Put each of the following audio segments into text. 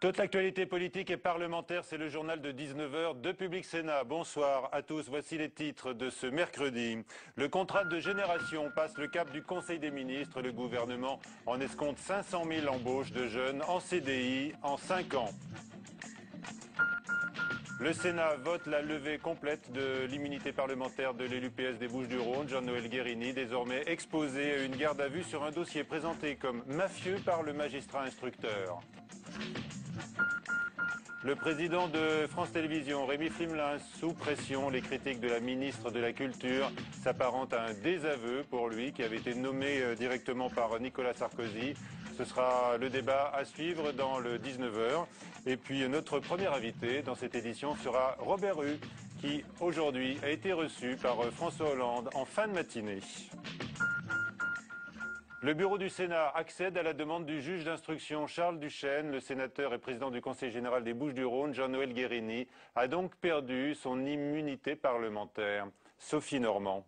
Toute l'actualité politique et parlementaire, c'est le journal de 19h de Public Sénat. Bonsoir à tous, voici les titres de ce mercredi. Le contrat de génération passe le cap du Conseil des ministres. Le gouvernement en escompte 500 000 embauches de jeunes en CDI en 5 ans. Le Sénat vote la levée complète de l'immunité parlementaire de l'élu PS des Bouches-du-Rhône, Jean-Noël Guérini, désormais exposé à une garde à vue sur un dossier présenté comme mafieux par le magistrat instructeur. Le président de France Télévisions, Rémi Flimelin, sous pression, les critiques de la ministre de la Culture s'apparentent à un désaveu pour lui qui avait été nommé directement par Nicolas Sarkozy. Ce sera le débat à suivre dans le 19h. Et puis notre premier invité dans cette édition sera Robert Hue, qui aujourd'hui a été reçu par François Hollande en fin de matinée. Le bureau du Sénat accède à la demande du juge d'instruction Charles Duchesne. Le sénateur et président du Conseil général des Bouches-du-Rhône, Jean-Noël Guérini, a donc perdu son immunité parlementaire. Sophie Normand.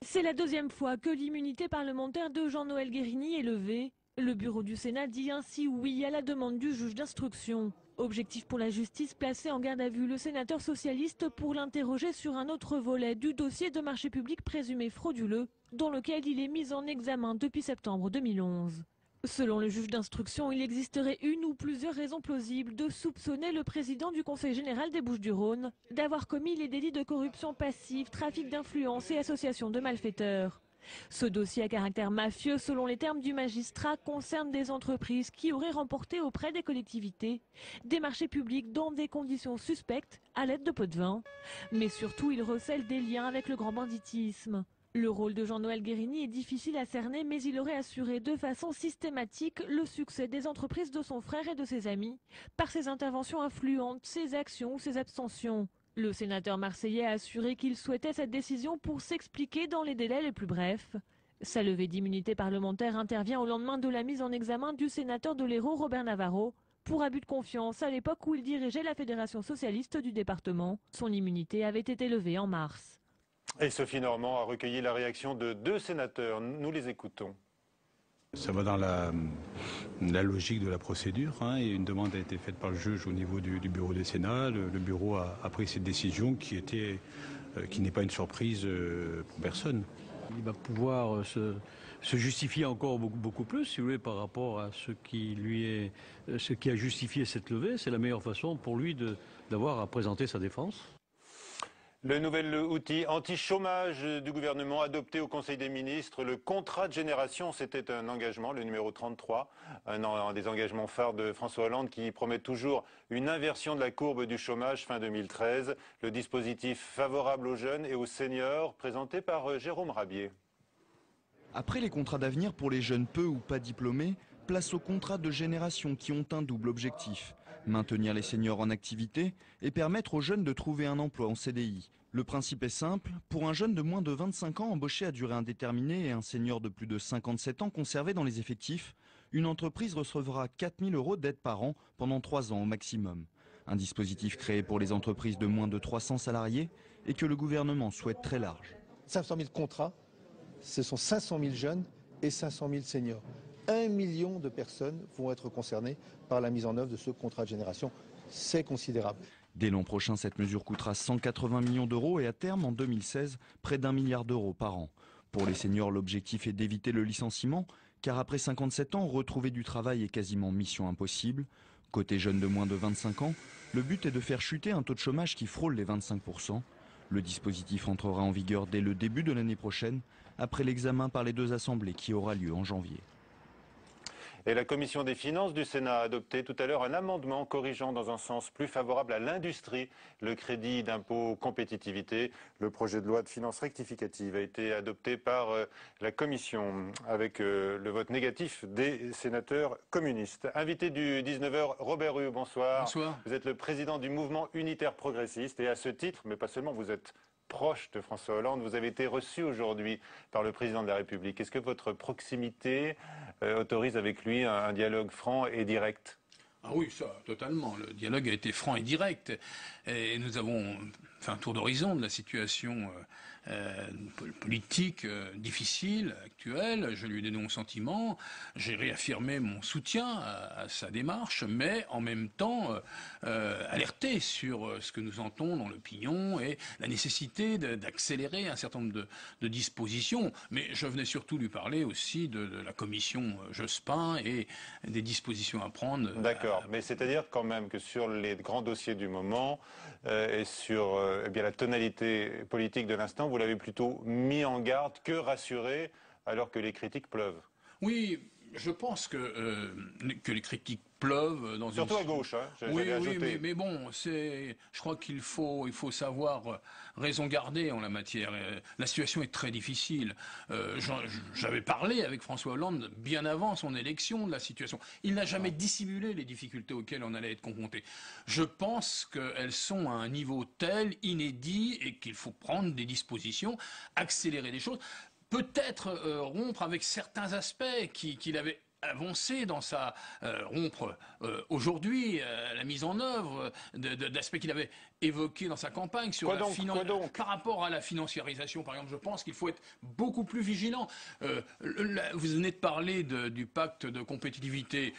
C'est la deuxième fois que l'immunité parlementaire de Jean-Noël Guérini est levée. Le bureau du Sénat dit ainsi oui à la demande du juge d'instruction. Objectif pour la justice, placer en garde à vue le sénateur socialiste pour l'interroger sur un autre volet du dossier de marché public présumé frauduleux, dans lequel il est mis en examen depuis septembre 2011. Selon le juge d'instruction, il existerait une ou plusieurs raisons plausibles de soupçonner le président du Conseil général des Bouches-du-Rhône d'avoir commis les délits de corruption passive, trafic d'influence et association de malfaiteurs. Ce dossier à caractère mafieux, selon les termes du magistrat, concerne des entreprises qui auraient remporté auprès des collectivités des marchés publics dans des conditions suspectes à l'aide de pots de vin. Mais surtout, il recèle des liens avec le grand banditisme. Le rôle de Jean-Noël Guérini est difficile à cerner, mais il aurait assuré de façon systématique le succès des entreprises de son frère et de ses amis par ses interventions influentes, ses actions ou ses abstentions. Le sénateur marseillais a assuré qu'il souhaitait cette décision pour s'expliquer dans les délais les plus brefs. Sa levée d'immunité parlementaire intervient au lendemain de la mise en examen du sénateur de l'Hérault, Robert Navarro, pour abus de confiance à l'époque où il dirigeait la Fédération socialiste du département. Son immunité avait été levée en mars. Et Sophie Normand a recueilli la réaction de 2 sénateurs. Nous les écoutons. Ça va dans la logique de la procédure, et une demande a été faite par le juge au niveau du bureau des Sénats. Le bureau a pris cette décision qui n'est pas une surprise pour personne. Il va pouvoir se justifier encore beaucoup plus, si vous voulez, par rapport à ce qui a justifié cette levée. C'est la meilleure façon pour lui d'avoir à présenter sa défense. Le nouvel outil anti-chômage du gouvernement adopté au Conseil des ministres, le contrat de génération, c'était un engagement, le numéro 33, un des engagements phares de François Hollande qui promet toujours une inversion de la courbe du chômage fin 2013. Le dispositif favorable aux jeunes et aux seniors, présenté par Jérôme Rabier. Après les contrats d'avenir pour les jeunes peu ou pas diplômés, place aux contrats de génération qui ont un double objectif. Maintenir les seniors en activité et permettre aux jeunes de trouver un emploi en CDI. Le principe est simple, pour un jeune de moins de 25 ans embauché à durée indéterminée et un senior de plus de 57 ans conservé dans les effectifs, une entreprise recevra 4 000 € d'aide par an pendant 3 ans au maximum. Un dispositif créé pour les entreprises de moins de 300 salariés et que le gouvernement souhaite très large. 500 000 contrats, ce sont 500 000 jeunes et 500 000 seniors. 1 million de personnes vont être concernées par la mise en œuvre de ce contrat de génération. C'est considérable. Dès l'an prochain, cette mesure coûtera 180 millions d'euros et à terme, en 2016, près d'1 milliard d'euros par an. Pour les seniors, l'objectif est d'éviter le licenciement, car après 57 ans, retrouver du travail est quasiment mission impossible. Côté jeunes de moins de 25 ans, le but est de faire chuter un taux de chômage qui frôle les 25%. Le dispositif entrera en vigueur dès le début de l'année prochaine, après l'examen par les 2 assemblées qui aura lieu en janvier. Et la commission des finances du Sénat a adopté tout à l'heure un amendement corrigeant dans un sens plus favorable à l'industrie le crédit d'impôt compétitivité. Le projet de loi de finances rectificative a été adopté par la commission avec le vote négatif des sénateurs communistes. Invité du 19h, Robert Hue, bonsoir. Bonsoir. Vous êtes le président du mouvement unitaire progressiste et à ce titre, mais pas seulement, vous êtes proche de François Hollande. Vous avez été reçu aujourd'hui par le président de la République. Est-ce que votre proximité autorise avec lui un dialogue franc et direct ? Ah oui, ça, totalement. Le dialogue a été franc et direct. Et nous avons fait un tour d'horizon de la situation politique difficile, actuelle. Je lui ai donné mon sentiment, j'ai réaffirmé mon soutien à sa démarche, mais en même temps alerté sur ce que nous entendons dans l'opinion et la nécessité d'accélérer un certain nombre de dispositions. Mais je venais surtout lui parler aussi de la commission Jospin et des dispositions à prendre. D'accord, mais c'est-à-dire quand même que sur les grands dossiers du moment et sur eh bien, la tonalité politique de l'instant, vous l'avez plutôt mis en garde que rassuré alors que les critiques pleuvent. Oui, je pense que les critiques pleuvent dans surtout à gauche, hein, oui, mais bon, je crois qu'il faut savoir raison garder en la matière. La situation est très difficile. J'avais parlé avec François Hollande bien avant son élection de la situation. Il n'a jamais dissimulé les difficultés auxquelles on allait être confronté. Je pense qu'elles sont à un niveau tel, inédit, et qu'il faut prendre des dispositions, accélérer les choses. Peut-être rompre avec certains aspects qu'il avait avancé dans sa rompre aujourd'hui la mise en œuvre d'aspects qu'il avait évoqués dans sa campagne sur par rapport à la financiarisation, par exemple. Je pense qu'il faut être beaucoup plus vigilant. Vous venez de parler du pacte de compétitivité.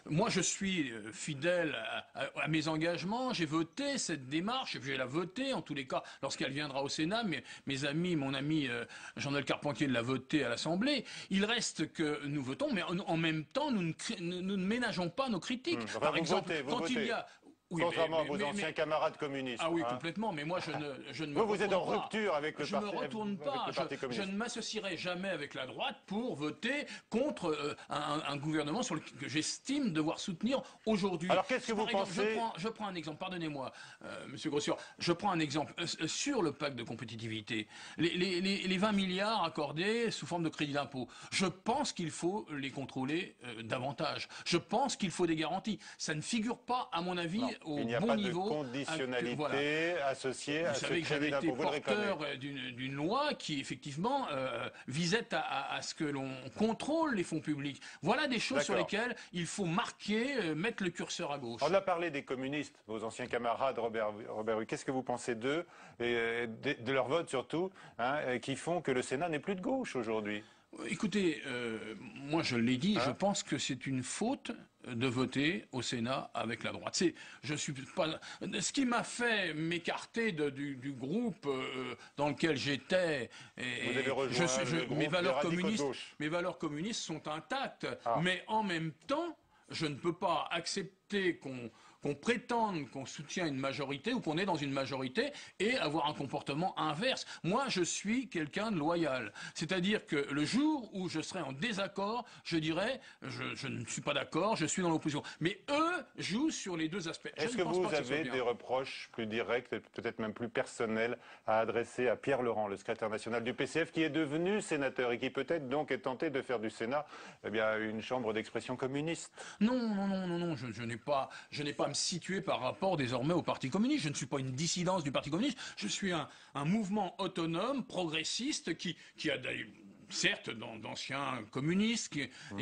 Moi, je suis fidèle à mes engagements. J'ai voté cette démarche. Je vais la voter en tous les cas lorsqu'elle viendra au Sénat. Mon ami Jean-Noël Carpentier l'a voté à l'Assemblée. Il reste que nous votons, mais en même temps, nous ne ménageons pas nos critiques. Par exemple, il y a... Oui, contrairement à vos anciens camarades communistes. Ah oui, complètement, mais moi je ne me vous êtes en rupture avec le parti. Je ne me retourne pas, je ne m'associerai jamais avec la droite pour voter contre un gouvernement que j'estime devoir soutenir aujourd'hui. Alors qu'est-ce que vous pensez? Je prends un exemple, pardonnez-moi, Monsieur Grossior, je prends un exemple sur le pacte de compétitivité. Les 20 milliards accordés sous forme de crédit d'impôt, je pense qu'il faut les contrôler davantage. Je pense qu'il faut des garanties. Ça ne figure pas, à mon avis, il n'y a pas de conditionnalité associée à ce crédit d'impôt. Vous savez que j'avais été porteur d'une loi qui, effectivement, visait à ce que l'on contrôle les fonds publics. Voilà des choses sur lesquelles il faut marquer, mettre le curseur à gauche. On a parlé des communistes, vos anciens camarades, Robert Hue. Qu'est-ce que vous pensez d'eux, et de leur vote surtout, qui font que le Sénat n'est plus de gauche aujourd'hui? Écoutez, moi je l'ai dit, je pense que c'est une faute de voter au Sénat avec la droite. Je suis pas. Ce qui m'a fait m'écarter du groupe dans lequel j'étais. Vous avez rejoint le groupe mes valeurs communistes sont intactes, mais en même temps, je ne peux pas accepter qu'on prétende qu'on soutient une majorité ou qu'on est dans une majorité et avoir un comportement inverse. Moi, je suis quelqu'un de loyal. C'est-à-dire que le jour où je serai en désaccord, je dirais, je ne suis pas d'accord, je suis dans l'opposition. Mais eux jouent sur les deux aspects. Est-ce que vous avez des reproches plus directs et peut-être même plus personnels à adresser à Pierre Laurent, le secrétaire national du PCF, qui est devenu sénateur et qui peut-être donc est tenté de faire du Sénat une chambre d'expression communiste? Non, je n'ai pas à me situer par rapport désormais au Parti communiste. Je ne suis pas une dissidence du Parti communiste. Je suis un mouvement autonome, progressiste, qui a d'ailleurs, certes, d'anciens communistes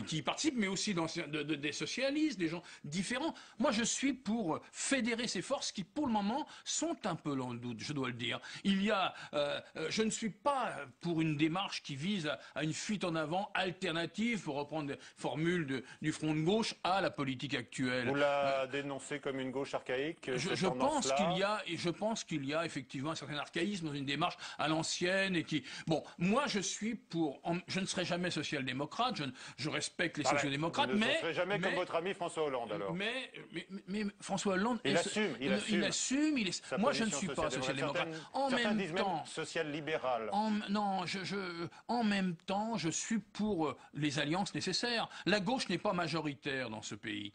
qui y participent, mais aussi des socialistes, des gens différents. Moi, je suis pour fédérer ces forces qui, pour le moment, sont un peu dans le doute, je dois le dire. Je ne suis pas pour une démarche qui vise à une fuite en avant alternative, pour reprendre des formules du front de gauche, à la politique actuelle. Vous la dénoncez comme une gauche archaïque? Je pense qu'il y a effectivement un certain archaïsme dans une démarche à l'ancienne et qui... Bon, moi, je suis pour... Je ne serai jamais social-démocrate, je respecte les sociaux-démocrates, mais... Vous ne serez jamais comme votre ami François Hollande, alors. Mais François Hollande... Il assume. Moi, je ne suis pas social-démocrate. En même temps... social-libéral. En même temps, je suis pour les alliances nécessaires. La gauche n'est pas majoritaire dans ce pays.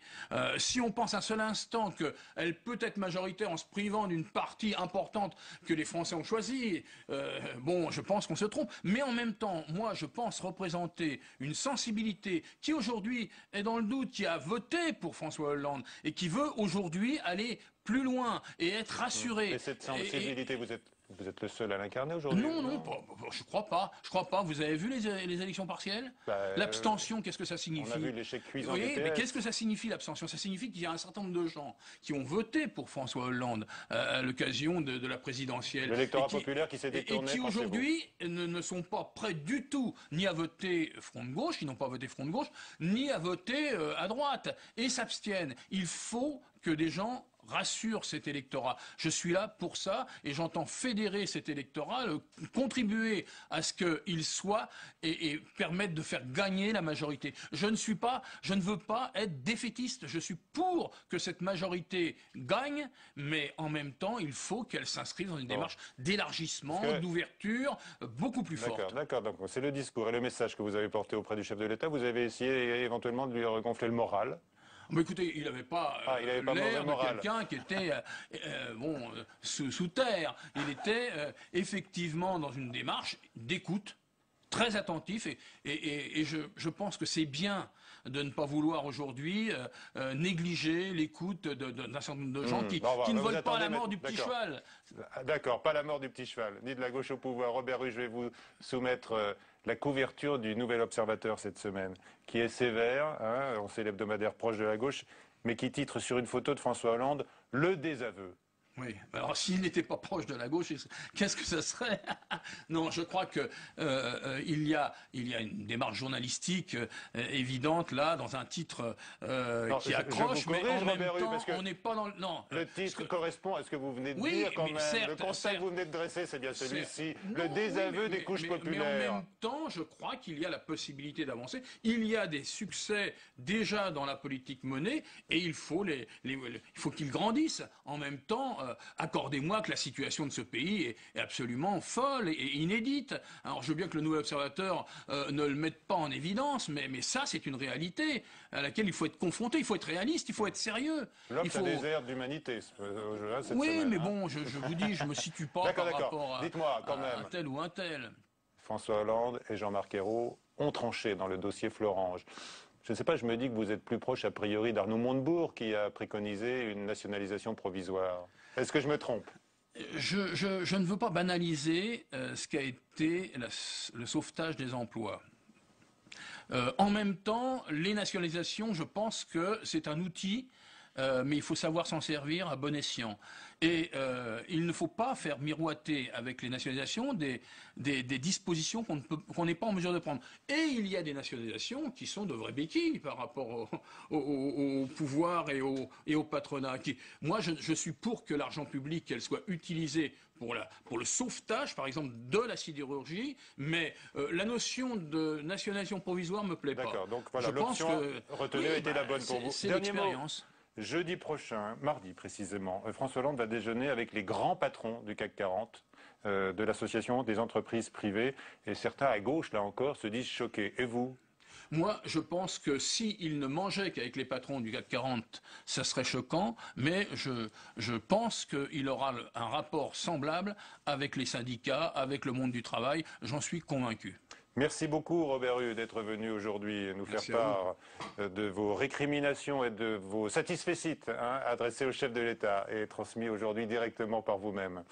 Si on pense un seul instant qu'elle peut être majoritaire en se privant d'une partie importante que les Français ont choisie, je pense qu'on se trompe. Mais en même temps, moi, je pense représenter une sensibilité qui aujourd'hui est dans le doute, qui a voté pour François Hollande et qui veut aujourd'hui aller plus loin et être rassuré. Et cette sensibilité, Vous êtes le seul à l'incarner aujourd'hui? Non, je crois pas. Je crois pas. Vous avez vu les élections partielles? L'abstention, qu'est-ce que ça signifie? On a vu l'échec cuisant Oui, du PS. mais qu'est-ce que ça signifie l'abstention? Ça signifie qu'il y a un certain nombre de gens qui ont voté pour François Hollande à l'occasion de la présidentielle. L'électorat populaire qui s'est détourné. Et qui aujourd'hui ne sont pas prêts du tout ni à voter Front de gauche, ils n'ont pas voté Front de gauche, ni à voter à droite, et s'abstiennent. Il faut que des gens rassure cet électorat. Je suis là pour ça et j'entends fédérer cet électorat, contribuer à ce qu'il soit et permettre de faire gagner la majorité. Je ne veux pas être défaitiste. Je suis pour que cette majorité gagne, mais en même temps, il faut qu'elle s'inscrive dans une démarche d'élargissement, d'ouverture beaucoup plus forte. D'accord. Donc c'est le discours et le message que vous avez porté auprès du chef de l'État. Vous avez essayé éventuellement de lui regonfler le moral. Mais écoutez, il n'avait pas l'air de quelqu'un qui était sous terre. Il était effectivement dans une démarche d'écoute, très attentif, et je pense que c'est bien de ne pas vouloir aujourd'hui négliger l'écoute d'un certain nombre de gens qui ne veulent pas la mort du petit cheval. D'accord, pas la mort du petit cheval, ni de la gauche au pouvoir. Robert Rue, je vais vous soumettre la couverture du Nouvel Observateur cette semaine, qui est sévère, on sait l'hebdomadaire proche de la gauche, mais qui titre sur une photo de François Hollande « Le désaveu ». Oui, alors s'il n'était pas proche de la gauche, qu'est-ce que ça serait? Non, je crois que il y a une démarche journalistique évidente là, dans un titre qui accroche, mais en même temps, on n'est pas dans le... Non, le titre correspond à ce que vous venez de dire quand même. Certes, le constat que vous venez de dresser, c'est bien celui-ci, le désaveu des couches populaires. Mais en même temps, je crois qu'il y a la possibilité d'avancer. Il y a des succès déjà dans la politique menée, et il faut qu'ils grandissent. En même temps, accordez-moi que la situation de ce pays est absolument folle et inédite. Alors je veux bien que le Nouvel Observateur ne le mette pas en évidence, mais ça c'est une réalité à laquelle il faut être confronté, il faut être réaliste, il faut être sérieux. L'Obs a des airs d'humanité cette semaine, mais bon, je vous dis, je me situe pas par rapport à un tel ou un tel. François Hollande et Jean-Marc Ayrault ont tranché dans le dossier Florange. Je ne sais pas, je me dis que vous êtes plus proche a priori d'Arnaud Montebourg qui a préconisé une nationalisation provisoire. Est-ce que je me trompe? Je ne veux pas banaliser ce qu'a été le sauvetage des emplois. En même temps, les nationalisations, je pense que c'est un outil, mais il faut savoir s'en servir à bon escient. Et il ne faut pas faire miroiter avec les nationalisations des dispositions qu'on n'est pas en mesure de prendre. Et il y a des nationalisations qui sont de vraies béquilles par rapport au pouvoir et au patronat. Moi, je suis pour que l'argent public, qu'elle soit utilisée pour le sauvetage, par exemple, de la sidérurgie, mais la notion de nationalisation provisoire me plaît pas. D'accord, donc voilà, l'option retenue était la bonne pour vous. C'est l'expérience. Jeudi prochain, mardi précisément, François Hollande va déjeuner avec les grands patrons du CAC 40, de l'association des entreprises privées, et certains à gauche, là encore, se disent choqués. Et vous ? Moi, je pense que s'il ne mangeait qu'avec les patrons du CAC 40, ça serait choquant, mais je pense qu'il aura un rapport semblable avec les syndicats, avec le monde du travail, j'en suis convaincu. Merci beaucoup Robert Rue d'être venu aujourd'hui nous faire part de vos récriminations et de vos satisfecits adressés au chef de l'État et transmis aujourd'hui directement par vous-même.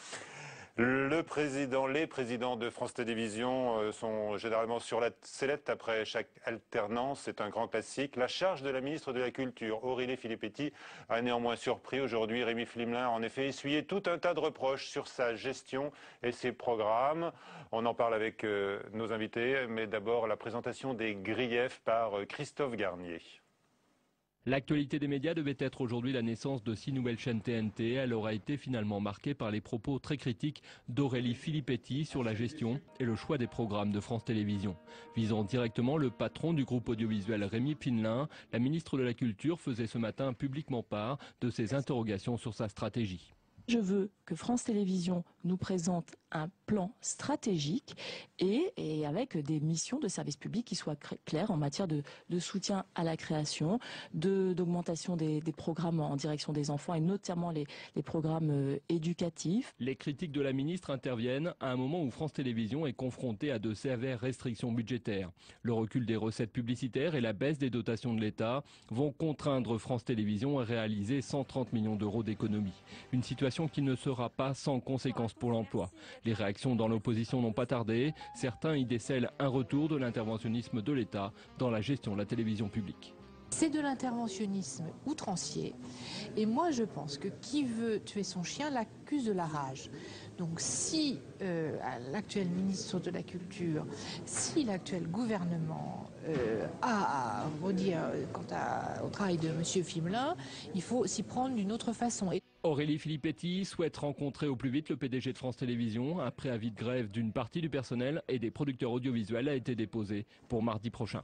Les présidents de France Télévisions sont généralement sur la sellette après chaque alternance, c'est un grand classique. La charge de la ministre de la Culture, Aurélie Filippetti, a néanmoins surpris aujourd'hui. Rémi Flimelin a en effet essuyé tout un tas de reproches sur sa gestion et ses programmes. On en parle avec nos invités, mais d'abord la présentation des griefs par Christophe Garnier. L'actualité des médias devait être aujourd'hui la naissance de 6 nouvelles chaînes TNT. Elle aura été finalement marquée par les propos très critiques d'Aurélie Filippetti sur la gestion et le choix des programmes de France Télévisions. Visant directement le patron du groupe audiovisuel Rémi Flimelin, la ministre de la Culture faisait ce matin publiquement part de ses interrogations sur sa stratégie. Je veux que France Télévisions nous présente un plan stratégique et avec des missions de service public qui soient claires en matière de soutien à la création, d'augmentation des programmes en direction des enfants et notamment les programmes éducatifs. Les critiques de la ministre interviennent à un moment où France Télévisions est confrontée à de sévères restrictions budgétaires. Le recul des recettes publicitaires et la baisse des dotations de l'État vont contraindre France Télévisions à réaliser 130 millions d'euros d'économies. Une situation qui ne sera pas sans conséquences pour l'emploi. Les réactions dans l'opposition n'ont pas tardé. Certains y décèlent un retour de l'interventionnisme de l'État dans la gestion de la télévision publique. C'est de l'interventionnisme outrancier. Et moi, je pense que qui veut tuer son chien l'accuse de la rage. Donc si l'actuel ministre de la Culture, si l'actuel gouvernement a à redire quant au travail de M. Fimelin, il faut s'y prendre d'une autre façon. Aurélie Filippetti souhaite rencontrer au plus vite le PDG de France Télévisions. Un préavis de grève d'une partie du personnel et des producteurs audiovisuels a été déposé pour mardi prochain.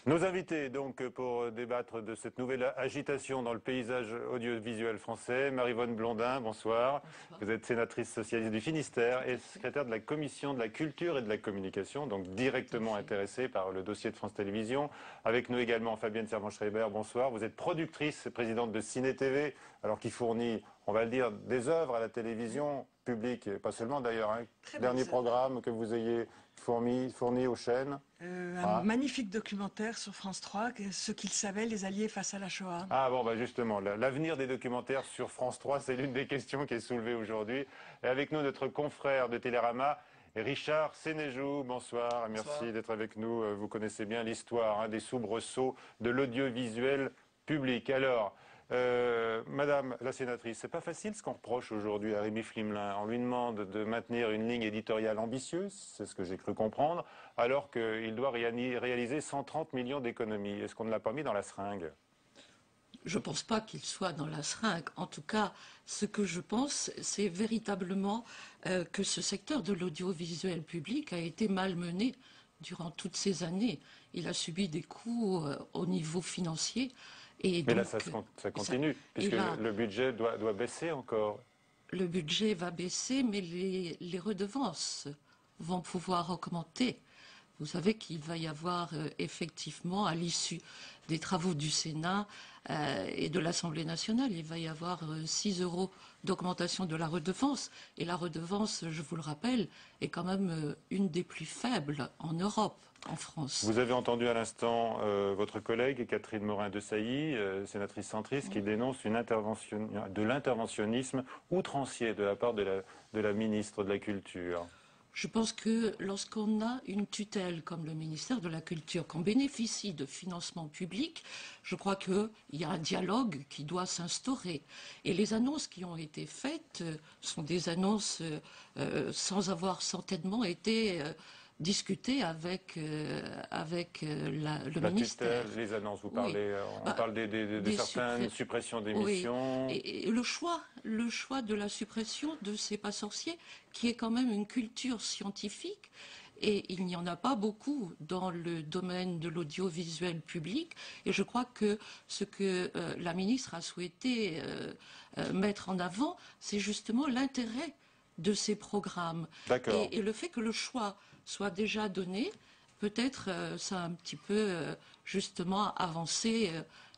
Nos invités donc pour débattre de cette nouvelle agitation dans le paysage audiovisuel français. Maryvonne Blondin, bonsoir. Vous êtes sénatrice socialiste du Finistère et secrétaire de la commission de la culture et de la communication, donc directement intéressée par le dossier de France Télévisions. Avec nous également Fabienne Servan-Schreiber, bonsoir. Vous êtes productrice et présidente de Ciné TV, alors qui fournit, on va le dire, des œuvres à la télévision publique, et pas seulement d'ailleurs. Dernier programme que vous ayez fourni aux chaînes. Un magnifique documentaire sur France 3, ce qu'ils savaient, les Alliés face à la Shoah. Ah bon, bah justement, l'avenir des documentaires sur France 3, c'est l'une des questions qui est soulevée aujourd'hui. Et avec nous, notre confrère de Télérama, Richard Sénéjou. Bonsoir, merci d'être avec nous. Vous connaissez bien l'histoire des soubresauts de l'audiovisuel public. Alors, Madame la sénatrice, c'est pas facile ce qu'on reproche aujourd'hui à Rémi Flimelin. On lui demande de maintenir une ligne éditoriale ambitieuse, c'est ce que j'ai cru comprendre, alors qu'il doit réaliser 130 millions d'économies. Est-ce qu'on ne l'a pas mis dans la seringue ? Je ne pense pas qu'il soit dans la seringue. En tout cas, ce que je pense, c'est véritablement que ce secteur de l'audiovisuel public a été malmené durant toutes ces années. Il a subi des coups au niveau financier. Et mais donc, là, ça continue, puisque le budget doit baisser encore. Le budget va baisser, mais les redevances vont pouvoir augmenter. Vous savez qu'il va y avoir effectivement, à l'issue des travaux du Sénat et de l'Assemblée nationale, il va y avoir 6 € d'augmentation de la redevance. Et la redevance, je vous le rappelle, est quand même une des plus faibles en Europe. En France. Vous avez entendu à l'instant votre collègue Catherine Morin-Desailly, sénatrice centriste, qui dénonce de l'interventionnisme outrancier de la part de la ministre de la Culture. Je pense que lorsqu'on a une tutelle comme le ministère de la Culture, qu'on bénéficie de financements publics, je crois qu'il y a un dialogue qui doit s'instaurer. Et les annonces qui ont été faites sont des annonces sans avoir certainement été discuter avec le ministère. Tutelle, les annonces, vous parlez, on parle de certaines suppressions d'émissions. Oui. Et le choix de la suppression de ces pas sorciers, qui est quand même une culture scientifique, et il n'y en a pas beaucoup dans le domaine de l'audiovisuel public. Et je crois que ce que la ministre a souhaité mettre en avant, c'est justement l'intérêt de ces programmes. D'accord. Et le fait que le choix soit déjà donné, peut-être ça a un petit peu justement avancé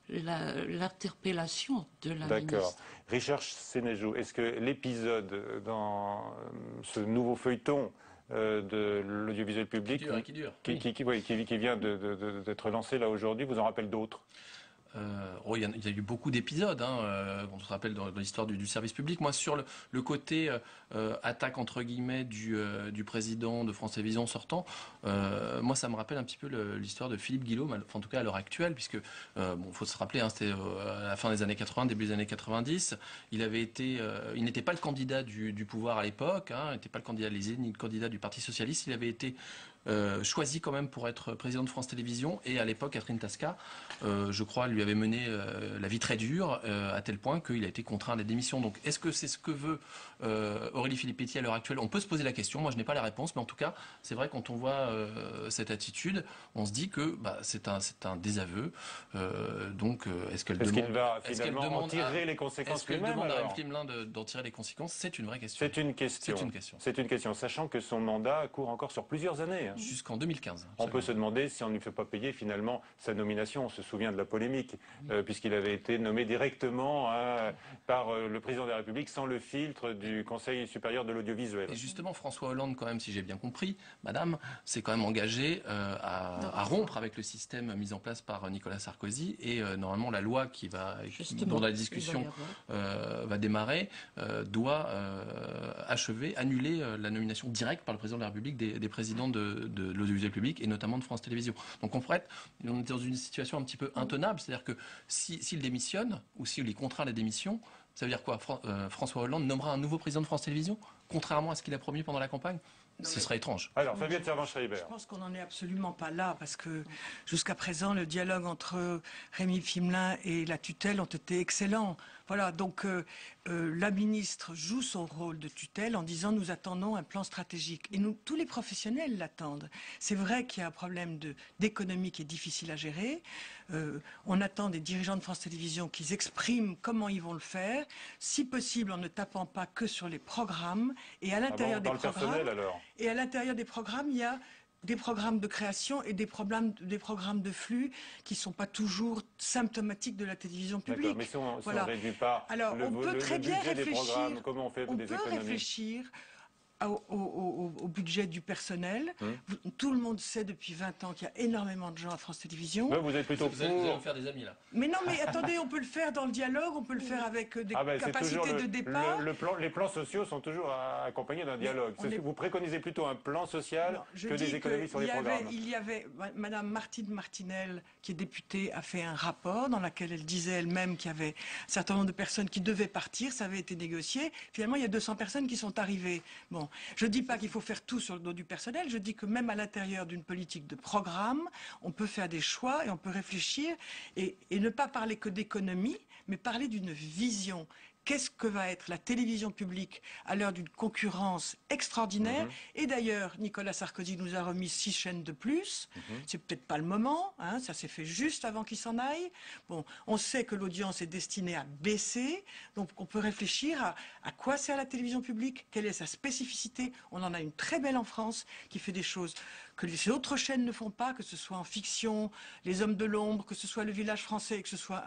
l'interpellation de la ministre. D'accord. Richard Sénéjou, est-ce que l'épisode dans ce nouveau feuilleton de l'audiovisuel public qui vient d'être lancé là aujourd'hui vous en rappelle d'autres? Il y a eu beaucoup d'épisodes, on se rappelle dans l'histoire du service public. Moi, sur le côté attaque entre guillemets du président de France Télévisions sortant, moi ça me rappelle un petit peu l'histoire de Philippe Guillaume, en tout cas à l'heure actuelle, puisque faut se rappeler, c'était à la fin des années 80, début des années 90. Il n'était pas le candidat du pouvoir à l'époque, il n'était pas le candidat de l'Élysée ni le candidat du Parti socialiste. Il avait été choisi quand même pour être président de France Télévisions. Et à l'époque, Catherine Tasca, je crois, lui avait mené la vie très dure, à tel point qu'il a été contraint à la démission. Donc, est-ce que c'est ce que veut Aurélie Filippetti à l'heure actuelle? On peut se poser la question. Moi, je n'ai pas la réponse, mais en tout cas, c'est vrai, quand on voit cette attitude, on se dit que c'est un désaveu. Donc, est-ce qu'elle demande, qu'il va finalement en tirer les conséquences est-ce qu'elle lui-même, demande à alors Rémi Flimelin d'en tirer les conséquences? C'est une vraie question. C'est une question. C'est une question, sachant que son mandat court encore sur plusieurs années. Jusqu'en 2015. On peut se demander si on ne lui fait pas payer finalement sa nomination. On se souvient de la polémique, puisqu'il avait été nommé directement par le président de la République sans le filtre du Conseil supérieur de l'audiovisuel. Et justement, François Hollande, quand même, si j'ai bien compris, madame, s'est quand même engagé à rompre avec le système mis en place par Nicolas Sarkozy. Et normalement, la loi dont la discussion va démarrer doit annuler la nomination directe par le président de la République des présidents de l'audiovisuel public et notamment de France Télévisions. Donc on est dans une situation un petit peu intenable, c'est-à-dire que s'il démissionne ou s'il est contraint à la démission, ça veut dire quoi? François Hollande nommera un nouveau président de France Télévisions, contrairement à ce qu'il a promis pendant la campagne? Ce serait étrange. Alors, Fabienne Servan-Schreiber. Je pense qu'on n'en est absolument pas là, parce que jusqu'à présent, le dialogue entre Rémi Flimelin et la tutelle ont été excellents. Voilà, donc la ministre joue son rôle de tutelle en disant nous attendons un plan stratégique. Et nous, tous les professionnels l'attendent. C'est vrai qu'il y a un problème d'économie qui est difficile à gérer. On attend des dirigeants de France Télévisions qu'ils expriment comment ils vont le faire, si possible en ne tapant pas que sur les programmes. Et à l'intérieur des programmes, et à l'intérieur des programmes, il y a des programmes de création et des programmes de flux qui ne sont pas toujours symptomatiques de la télévision publique. Mais si on ne réduit pas on peut très bien réfléchir, comment on fait des économies? On peut réfléchir au budget du personnel. Tout le monde sait depuis 20 ans qu'il y a énormément de gens à France Télévisions. Mais vous êtes plutôt vous allez en faire des amis là. Mais non, mais attendez, on peut le faire dans le dialogue, on peut le faire avec des capacités de départ. Les plans sociaux sont toujours accompagnés d'un dialogue. Vous préconisez plutôt un plan social que des économies sur les programmes. Il y avait Madame Martine Martinel, qui est députée, a fait un rapport dans lequel elle disait elle-même qu'il y avait un certain nombre de personnes qui devaient partir, ça avait été négocié. Finalement, il y a 200 personnes qui sont arrivées. Bon. Je ne dis pas qu'il faut faire tout sur le dos du personnel, je dis que même à l'intérieur d'une politique de programme, on peut faire des choix et on peut réfléchir et ne pas parler que d'économie, mais parler d'une vision. Qu'est-ce que va être la télévision publique à l'heure d'une concurrence extraordinaire? Et d'ailleurs, Nicolas Sarkozy nous a remis 6 chaînes de plus. C'est peut-être pas le moment, ça s'est fait juste avant qu'il s'en aille. Bon, on sait que l'audience est destinée à baisser, donc on peut réfléchir à quoi sert la télévision publique, quelle est sa spécificité. On en a une très belle en France qui fait des choses que les autres chaînes ne font pas, que ce soit en fiction, Les Hommes de l'Ombre, que ce soit Le Village français, que ce soit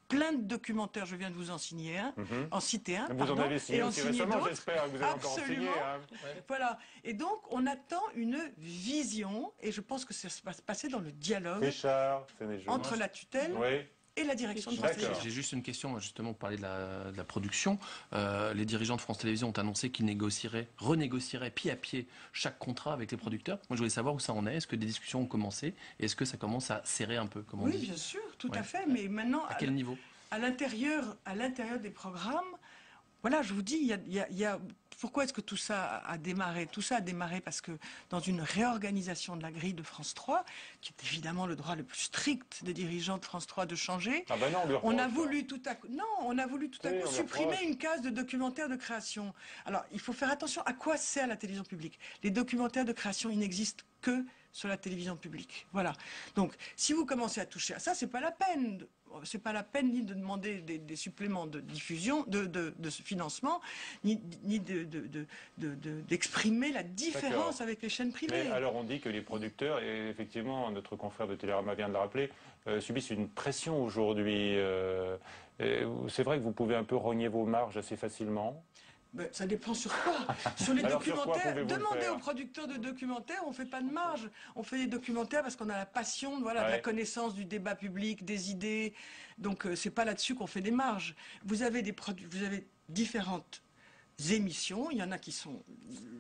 plein de documentaires, je viens de vous en signer en citer un, vous en avez signé aussi récemment, j'espère que vous avez encore signé. Voilà. Et donc, on attend une vision, et je pense que ça va se passer dans le dialogue entre la tutelle et la direction de France Télévisions. J'ai juste une question, justement, pour parler de la production. Les dirigeants de France Télévisions ont annoncé qu'ils renégocieraient pied à pied chaque contrat avec les producteurs. Moi, je voulais savoir où ça en est. Est-ce que des discussions ont commencé? Et est-ce que ça commence à serrer un peu, comme on dit? Oui, bien sûr, tout à fait. Mais maintenant, à quel niveau? À l'intérieur des programmes, voilà, je vous dis, il y a pourquoi est-ce que tout ça a démarré? Tout ça a démarré parce que dans une réorganisation de la grille de France 3, qui est évidemment le droit le plus strict des dirigeants de France 3 de changer, on a voulu tout à coup supprimer une case de documentaires de création. Alors, il faut faire attention à quoi sert la télévision publique. Les documentaires de création, ils n'existent que sur la télévision publique. Voilà. Donc, si vous commencez à toucher à ça, c'est pas la peine. C'est pas la peine ni de demander des suppléments de diffusion, de financement, ni d'exprimer la différence avec les chaînes privées. Mais alors on dit que les producteurs, et effectivement notre confrère de Télérama vient de le rappeler, subissent une pression aujourd'hui. C'est vrai que vous pouvez un peu rogner vos marges assez facilement. Ça dépend sur quoi. Sur les documentaires, demandez aux producteurs de documentaires, on ne fait pas de marge. On fait des documentaires parce qu'on a la passion de la connaissance du débat public, des idées. Donc c'est pas là-dessus qu'on fait des marges. Vous avez différentes émissions, il y en a qui sont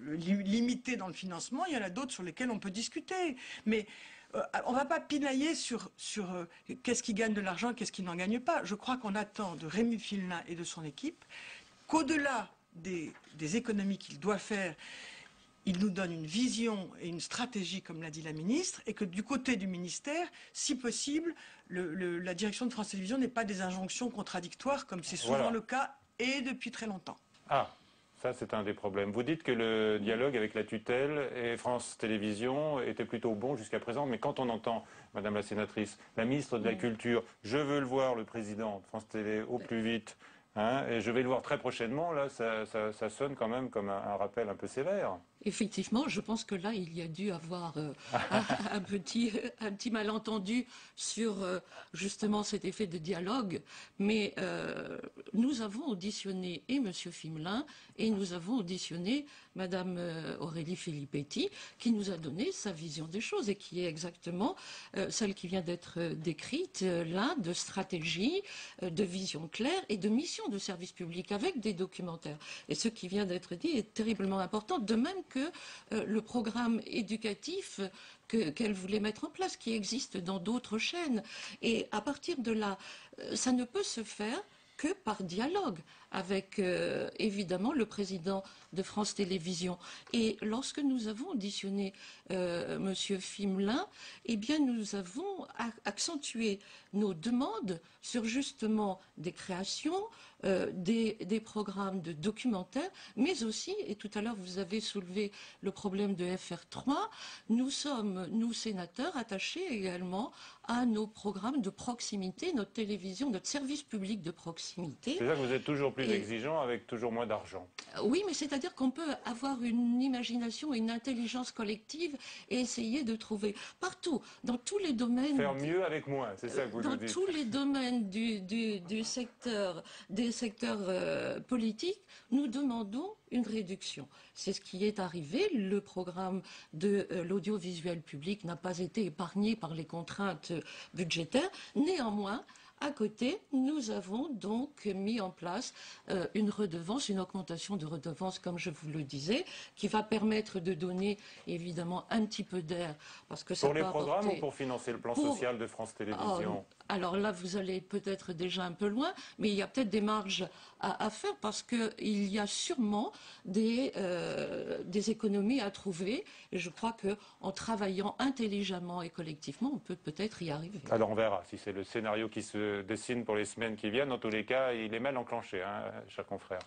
limitées dans le financement, il y en a d'autres sur lesquelles on peut discuter. Mais on ne va pas pinailler sur qu'est-ce qui gagne de l'argent, qu'est-ce qui n'en gagne pas. Je crois qu'on attend de Rémi Flimelin et de son équipe qu'au-delà des économies qu'il doit faire, il nous donne une vision et une stratégie, comme l'a dit la ministre, et que du côté du ministère, si possible, la direction de France Télévisions n'ait pas des injonctions contradictoires, comme c'est souvent le cas, et depuis très longtemps. Ah, ça c'est un des problèmes. Vous dites que le dialogue avec la tutelle et France Télévisions était plutôt bon jusqu'à présent, mais quand on entend, Madame la sénatrice, la ministre de la Culture, je veux le voir, le président de France Télé, au plus vite, et je vais le voir très prochainement, là, ça sonne quand même comme un rappel un peu sévère. Effectivement, je pense que là, il y a dû avoir un petit malentendu sur justement cet effet de dialogue. Mais nous avons auditionné et M. Fimelin et nous avons auditionné Mme Aurélie Filippetti, qui nous a donné sa vision des choses et qui est exactement celle qui vient d'être décrite là, de stratégie, de vision claire et de mission de service public avec des documentaires. Et ce qui vient d'être dit est terriblement important, de même que le programme éducatif qu'elle voulait mettre en place, qui existe dans d'autres chaînes. Et à partir de là, ça ne peut se faire que par dialogue avec, évidemment, le président de France Télévisions. Et lorsque nous avons auditionné M. Fimelin, eh bien, nous avons accentué nos demandes sur justement des créations, des programmes de documentaires, mais aussi, et tout à l'heure vous avez soulevé le problème de FR3, nous sommes, nous sénateurs, attachés également à nos programmes de proximité, notre télévision, notre service public de proximité. C'est ça que vous êtes toujours plus exigeant avec toujours moins d'argent. Oui, mais c'est-à-dire qu'on peut avoir une imagination et une intelligence collective et essayer de trouver partout, dans tous les domaines... Faire mieux avec moins, c'est ça que vous nous dites. Dans tous les domaines du secteur, des secteurs politiques, nous demandons une réduction. C'est ce qui est arrivé. Le programme de l'audiovisuel public n'a pas été épargné par les contraintes budgétaires. Néanmoins, à côté, nous avons donc mis en place une redevance, une augmentation de redevance, comme je vous le disais, qui va permettre de donner évidemment un petit peu d'air. Pour les programmes ou pour financer le plan social de France Télévisions? Alors là, vous allez peut-être déjà un peu loin, mais il y a peut-être des marges à faire parce qu'il y a sûrement des économies à trouver. Et je crois qu'en travaillant intelligemment et collectivement, on peut peut-être y arriver. Alors on verra si c'est le scénario qui se dessine pour les semaines qui viennent. En tous les cas, il est mal enclenché, cher confrère.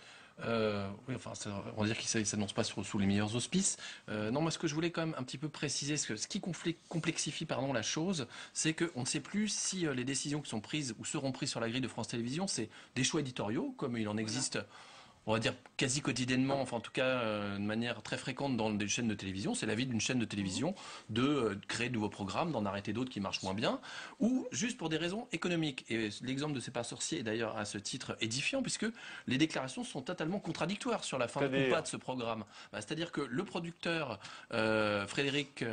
Oui, enfin, on va dire qu'il ne s'annonce pas sous les meilleurs auspices. Non, moi, ce que je voulais quand même un petit peu préciser, ce qui complexifie la chose, c'est qu'on ne sait plus si les décisions qui sont prises ou seront prises sur la grille de France Télévisions, c'est des choix éditoriaux, comme il en existe... On va dire quasi quotidiennement, enfin en tout cas de manière très fréquente dans des chaînes de télévision. C'est l'avis d'une chaîne de télévision de créer de nouveaux programmes, d'en arrêter d'autres qui marchent moins bien, ou juste pour des raisons économiques. Et l'exemple de C'est pas sorcier est d'ailleurs à ce titre édifiant, puisque les déclarations sont totalement contradictoires sur la fin ou pas de ce programme. C'est-à-dire que le producteur Frédéric,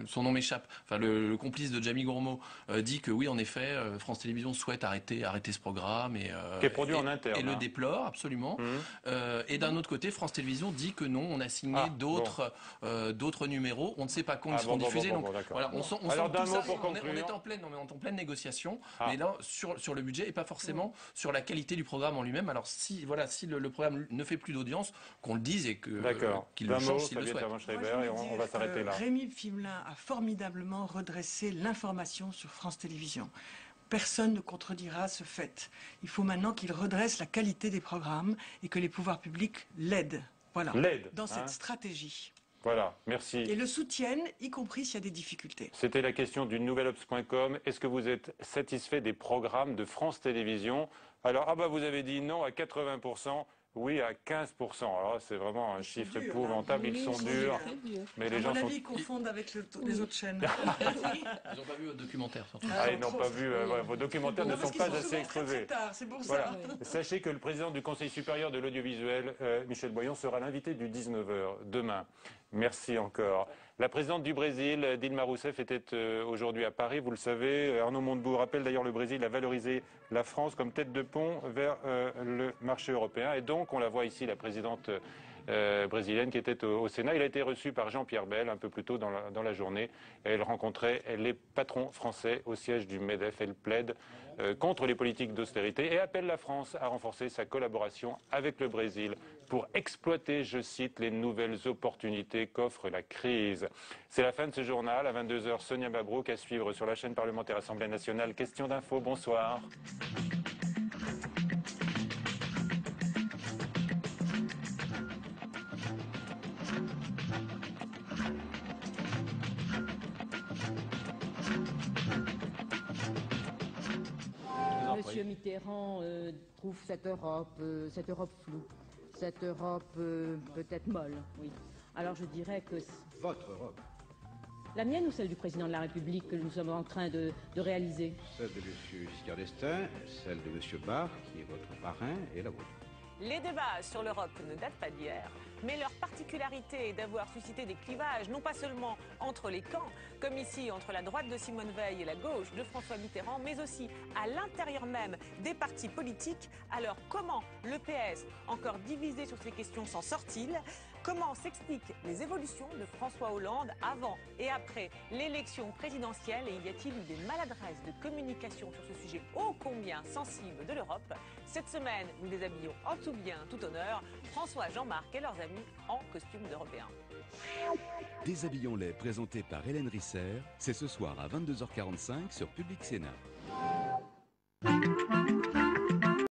son nom m'échappe, enfin le complice de Jamie Gourmaud, dit que oui, en effet, France Télévisions souhaite arrêter ce programme qui est produit en interne, et le déplore absolument. Et d'un autre côté, France Télévisions dit que non, on a signé d'autres numéros, on ne sait pas quand ils seront diffusés. Donc voilà, alors d'un mot pour conclure, on est en pleine négociation, mais là sur le budget et pas forcément sur la qualité du programme en lui-même. Alors si le programme ne fait plus d'audience, qu'on le dise et qu'il le change s'il le souhaite. Et on va s'arrêter là. Rémi Fimelin a formidablement redressé l'information sur France Télévisions. Personne ne contredira ce fait. Il faut maintenant qu'il redresse la qualité des programmes et que les pouvoirs publics l'aident. Voilà. Dans cette stratégie. Voilà, merci. Et le soutiennent, y compris s'il y a des difficultés. C'était la question du nouvelobs.com. Est-ce que vous êtes satisfait des programmes de France Télévisions? Alors, vous avez dit non à 80%. Oui, à 15%. Alors c'est vraiment un chiffre épouvantable. Ils sont durs. Mais les gens ils confondent avec les autres chaînes. Ils n'ont pas vu votre documentaire, surtout. Ils n'ont pas vu. Vos documentaires ne sont pas assez exposés. C'est pour ça. Sachez que le président du Conseil supérieur de l'audiovisuel, Michel Boyon, sera l'invité du 19h demain. Merci encore. La présidente du Brésil, Dilma Rousseff, était aujourd'hui à Paris, vous le savez. Arnaud Montebourg rappelle d'ailleurs le Brésil a valorisé la France comme tête de pont vers le marché européen. Et donc, on la voit ici, la présidente brésilienne qui était au Sénat. Il a été reçu par Jean-Pierre Bel un peu plus tôt dans la journée. Elle rencontrait les patrons français au siège du MEDEF. Elle plaide contre les politiques d'austérité et appelle la France à renforcer sa collaboration avec le Brésil pour exploiter, je cite, les nouvelles opportunités qu'offre la crise. C'est la fin de ce journal. À 22h, Sonia Mabrouk à suivre sur la chaîne parlementaire Assemblée nationale. Question d'info, bonsoir. Monsieur Mitterrand trouve cette Europe floue, cette Europe peut-être molle, oui. Alors je dirais que... Votre Europe? La mienne ou celle du président de la République que nous sommes en train de réaliser? Celle de M. Giscard d'Estaing, celle de M. Barr, qui est votre parrain, et la vôtre. Les débats sur l'Europe ne datent pas d'hier, mais leur particularité est d'avoir suscité des clivages, non pas seulement entre les camps, comme ici entre la droite de Simone Veil et la gauche de François Mitterrand, mais aussi à l'intérieur même des partis politiques. Alors comment le PS, encore divisé sur ces questions, s'en sort-il? Comment s'expliquent les évolutions de François Hollande avant et après l'élection présidentielle? Et y a-t-il eu des maladresses de communication sur ce sujet ô combien sensible de l'Europe? Cette semaine, nous déshabillons en tout bien, tout honneur, François, Jean-Marc et leurs amis en costume d'Européens. Déshabillons-les, présenté par Hélène Risser, c'est ce soir à 22h45 sur Public Sénat.